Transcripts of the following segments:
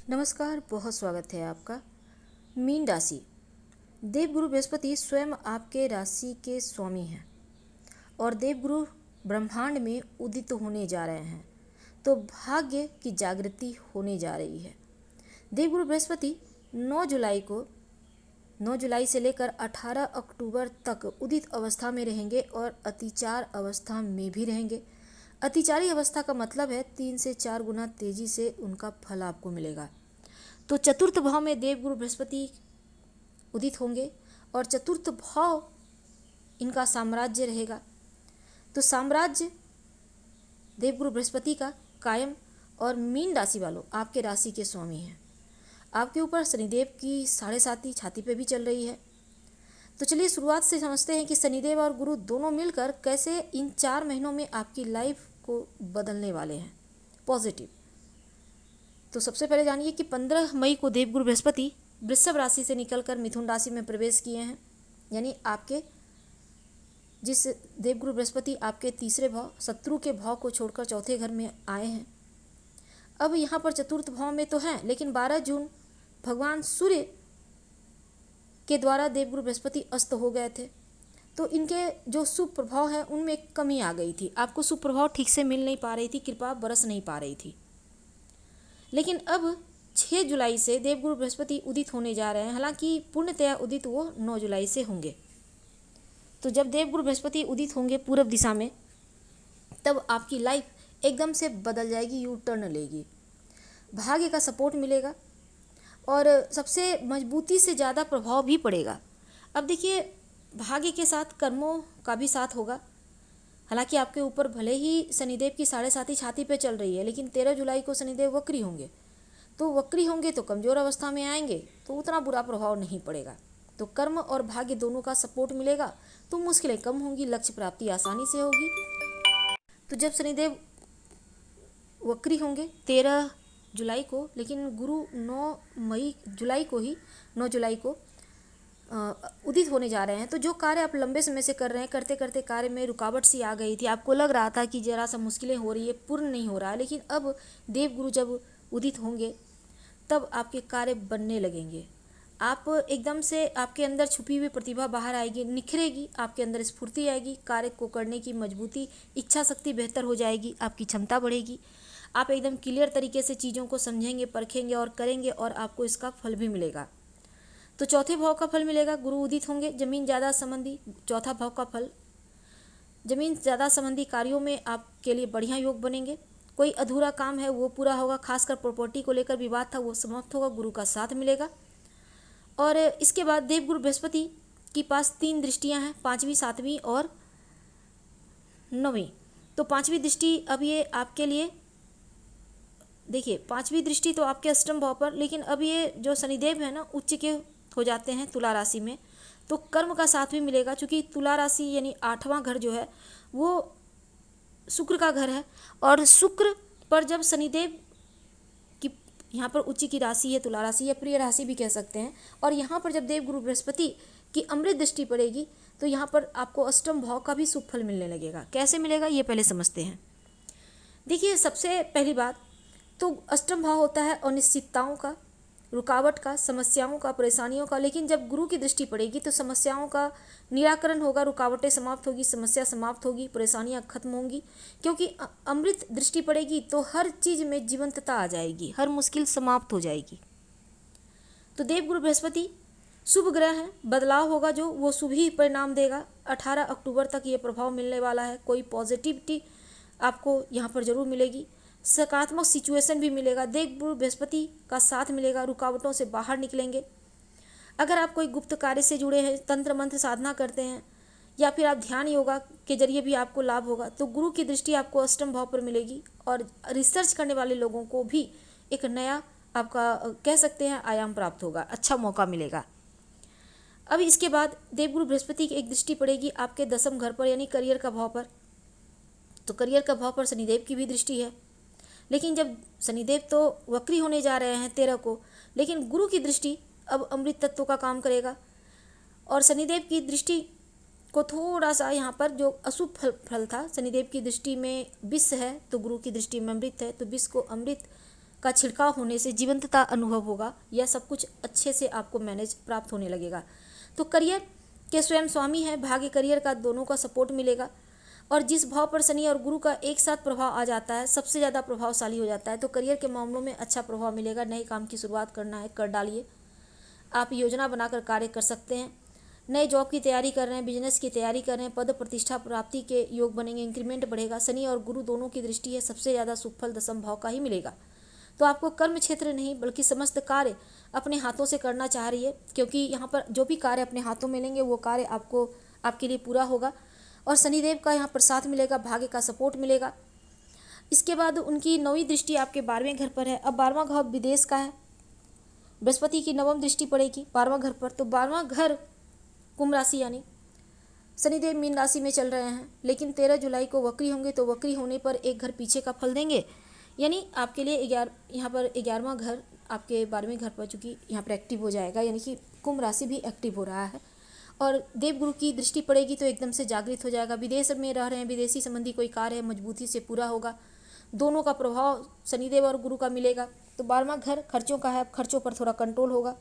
नमस्कार, बहुत स्वागत है आपका। मीन राशि। देवगुरु बृहस्पति स्वयं आपके राशि के स्वामी हैं और देवगुरु ब्रह्मांड में उदित होने जा रहे हैं, तो भाग्य की जागृति होने जा रही है। देवगुरु बृहस्पति 9 जुलाई से लेकर 18 अक्टूबर तक उदित अवस्था में रहेंगे और अतिचार अवस्था में भी रहेंगे। अतिचारी अवस्था का मतलब है 3 से 4 गुना तेजी से उनका फल आपको मिलेगा। तो चतुर्थ भाव में देवगुरु बृहस्पति उदित होंगे और चतुर्थ भाव इनका साम्राज्य रहेगा। तो साम्राज्य देवगुरु बृहस्पति का कायम और मीन राशि वालों आपके राशि के स्वामी हैं। आपके ऊपर शनिदेव की 7.5 छाती पे भी चल रही है। तो चलिए शुरुआत से समझते हैं कि शनिदेव और गुरु दोनों मिलकर कैसे इन 4 महीनों में आपकी लाइफ को बदलने वाले हैं पॉजिटिव। तो सबसे पहले जानिए कि 15 मई को देवगुरु बृहस्पति वृषभ राशि से निकलकर मिथुन राशि में प्रवेश किए हैं। यानी आपके जिस देवगुरु बृहस्पति आपके तीसरे भाव शत्रु के भाव को छोड़कर चौथे घर में आए हैं। अब यहाँ पर चतुर्थ भाव में तो हैं, लेकिन 12 जून भगवान सूर्य के द्वारा देवगुरु बृहस्पति अस्त हो गए थे, तो इनके जो शुभ प्रभाव है उनमें एक कमी आ गई थी। आपको शुभ प्रभाव ठीक से मिल नहीं पा रही थी, कृपा बरस नहीं पा रही थी। लेकिन अब 6 जुलाई से देवगुरु बृहस्पति उदित होने जा रहे हैं। हालांकि पूर्णतया उदित वो 9 जुलाई से होंगे। तो जब देवगुरु बृहस्पति उदित होंगे पूर्व दिशा में, तब आपकी लाइफ एकदम से बदल जाएगी, यू टर्न लेगी। भाग्य का सपोर्ट मिलेगा और सबसे मजबूती से ज़्यादा प्रभाव भी पड़ेगा। अब देखिए, भाग्य के साथ कर्मों का भी साथ होगा। हालांकि आपके ऊपर भले ही शनिदेव की 7.5 छाती पे चल रही है, लेकिन 13 जुलाई को शनिदेव वक्री होंगे। तो वक्री होंगे तो कमज़ोर अवस्था में आएंगे, तो उतना बुरा प्रभाव नहीं पड़ेगा। तो कर्म और भाग्य दोनों का सपोर्ट मिलेगा, तो मुश्किलें कम होंगी, लक्ष्य प्राप्ति आसानी से होगी। तो जब शनिदेव वक्री होंगे 13 जुलाई को, लेकिन गुरु 9 जुलाई को उदित होने जा रहे हैं। तो जो कार्य आप लंबे समय से कर रहे हैं, करते करते कार्य में रुकावट सी आ गई थी, आपको लग रहा था कि जरा सा मुश्किलें हो रही है, पूर्ण नहीं हो रहा है, लेकिन अब देवगुरु जब उदित होंगे तब आपके कार्य बनने लगेंगे। आप एकदम से आपके अंदर छुपी हुई प्रतिभा बाहर आएगी, निखरेगी, आपके अंदर स्फूर्ति आएगी, कार्य को करने की मजबूती, इच्छा शक्ति बेहतर हो जाएगी, आपकी क्षमता बढ़ेगी। आप एकदम क्लियर तरीके से चीज़ों को समझेंगे, परखेंगे और करेंगे और आपको इसका फल भी मिलेगा। तो चौथे भाव का फल मिलेगा, गुरु उदित होंगे। जमीन ज़्यादा संबंधी चौथा भाव का फल, जमीन ज़्यादा संबंधी कार्यों में आपके लिए बढ़िया योग बनेंगे। कोई अधूरा काम है वो पूरा होगा, खासकर प्रॉपर्टी को लेकर विवाद था वो समाप्त होगा, गुरु का साथ मिलेगा। और इसके बाद देवगुरु बृहस्पति के पास 3 दृष्टियां हैं, 5वीं, 7वीं और 9वीं। तो 5वीं दृष्टि अब ये आपके लिए, देखिए 5वीं दृष्टि तो आपके अष्टम भाव पर, लेकिन अब ये जो शनिदेव है ना उच्च के हो जाते हैं तुला राशि में, तो कर्म का साथ भी मिलेगा। चूँकि तुला राशि यानी 8वां घर जो है वो शुक्र का घर है, और शुक्र पर जब शनिदेव की यहाँ पर उच्च की राशि है तुला राशि या प्रिय राशि भी कह सकते हैं, और यहाँ पर जब देवगुरु बृहस्पति की अमृत दृष्टि पड़ेगी तो यहाँ पर आपको अष्टम भाव का भी शुभ फल मिलने लगेगा। कैसे मिलेगा ये पहले समझते हैं। देखिए, सबसे पहली बात तो अष्टम भाव होता है अनिश्चितताओं का, रुकावट का, समस्याओं का, परेशानियों का। लेकिन जब गुरु की दृष्टि पड़ेगी तो समस्याओं का निराकरण होगा, रुकावटें समाप्त होगी, समस्या समाप्त होगी, परेशानियां खत्म होंगी। क्योंकि अमृत दृष्टि पड़ेगी तो हर चीज़ में जीवंतता आ जाएगी, हर मुश्किल समाप्त हो जाएगी। तो देवगुरु बृहस्पति शुभ ग्रह हैं, बदलाव होगा जो वो शुभ ही परिणाम देगा। 18 अक्टूबर तक ये प्रभाव मिलने वाला है। कोई पॉजिटिविटी आपको यहाँ पर जरूर मिलेगी, सकारात्मक सिचुएशन भी मिलेगा, देवगुरु बृहस्पति का साथ मिलेगा, रुकावटों से बाहर निकलेंगे। अगर आप कोई गुप्त कार्य से जुड़े हैं, तंत्र मंत्र साधना करते हैं, या फिर आप ध्यान योगा के जरिए भी आपको लाभ होगा, तो गुरु की दृष्टि आपको अष्टम भाव पर मिलेगी। और रिसर्च करने वाले लोगों को भी एक नया आपका कह सकते हैं आयाम प्राप्त होगा, अच्छा मौका मिलेगा। अब इसके बाद देवगुरु बृहस्पति की एक दृष्टि पड़ेगी आपके 10वें घर पर, यानी करियर का भाव पर। तो करियर का भाव पर शनिदेव की भी दृष्टि है। लेकिन जब शनिदेव तो वक्री होने जा रहे हैं 13 को, लेकिन गुरु की दृष्टि अब अमृत तत्व का काम करेगा। और शनिदेव की दृष्टि को थोड़ा सा यहाँ पर जो अशुभ फल था, शनिदेव की दृष्टि में विष है तो गुरु की दृष्टि में अमृत है, तो विष को अमृत का छिड़काव होने से जीवंतता अनुभव होगा। यह सब कुछ अच्छे से आपको मैनेज प्राप्त होने लगेगा। तो करियर के स्वयं स्वामी है, भाग्य करियर का दोनों का सपोर्ट मिलेगा। और जिस भाव पर शनि और गुरु का एक साथ प्रभाव आ जाता है सबसे ज़्यादा प्रभावशाली हो जाता है। तो करियर के मामलों में अच्छा प्रभाव मिलेगा। नए काम की शुरुआत करना है, कर डालिए। आप योजना बनाकर कार्य कर सकते हैं। नए जॉब की तैयारी कर रहे हैं, बिजनेस की तैयारी कर रहे हैं, पद प्रतिष्ठा प्राप्ति के योग बनेंगे, इंक्रीमेंट बढ़ेगा। शनि और गुरु दोनों की दृष्टि है, सबसे ज़्यादा सुफल दशम भाव का ही मिलेगा। तो आपको कर्म क्षेत्र नहीं बल्कि समस्त कार्य अपने हाथों से करना चाह रही है, क्योंकि यहाँ पर जो भी कार्य अपने हाथों में लेंगे वो कार्य आपको आपके लिए पूरा होगा। और शनिदेव का यहाँ पर साथ मिलेगा, भाग्य का सपोर्ट मिलेगा। इसके बाद उनकी 9वीं दृष्टि आपके 12वें घर पर है। अब 12वां घर विदेश का है, बृहस्पति की 9वीं दृष्टि पड़ेगी 12वां घर पर। तो 12वां घर कुंभ राशि, यानी शनिदेव मीन राशि में चल रहे हैं, लेकिन 13 जुलाई को वक्री होंगे। तो वक्री होने पर एक घर पीछे का फल देंगे, यानी आपके लिए यहाँ पर 11वां घर आपके 12वें घर पर चूँकि यहाँ पर एक्टिव हो जाएगा, यानी कि कुंभ राशि भी एक्टिव हो रहा है। और देवगुरु की दृष्टि पड़ेगी तो एकदम से जागृत हो जाएगा। विदेश में रह रहे हैं, विदेशी संबंधी कोई कार्य है, मजबूती से पूरा होगा। दोनों का प्रभाव शनिदेव और गुरु का मिलेगा। तो 12वां घर खर्चों का है, खर्चों पर थोड़ा कंट्रोल होगा।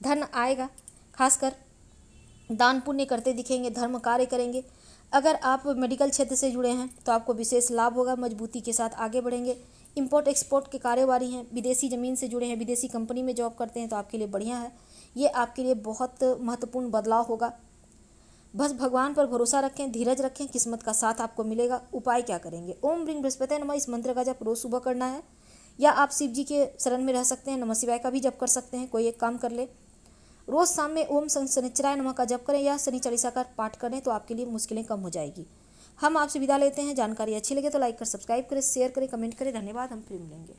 धन आएगा, खासकर दान पुण्य करते दिखेंगे, धर्म कार्य करेंगे। अगर आप मेडिकल क्षेत्र से जुड़े हैं तो आपको विशेष लाभ होगा, मजबूती के साथ आगे बढ़ेंगे। इंपोर्ट एक्सपोर्ट के कारोबारी हैं, विदेशी ज़मीन से जुड़े हैं, विदेशी कंपनी में जॉब करते हैं तो आपके लिए बढ़िया है। ये आपके लिए बहुत महत्वपूर्ण बदलाव होगा। बस भगवान पर भरोसा रखें, धीरज रखें, किस्मत का साथ आपको मिलेगा। उपाय क्या करेंगे? ओम ह्रीं बृहस्पति नमः, इस मंत्र का जप रोज सुबह करना है, या आप शिव जी के शरण में रह सकते हैं, नमः शिवाय का भी जप कर सकते हैं। कोई एक काम कर ले, रोज शाम में ओम शनिचराय नमः का जप करें या शनि चालीसा का पाठ करें तो आपके लिए मुश्किलें कम हो जाएगी। हम आपसे विदा लेते हैं। जानकारी अच्छी लगे तो लाइक कर सब्सक्राइब करें, शेयर करें, कमेंट करें। धन्यवाद। हम फिर मिलेंगे।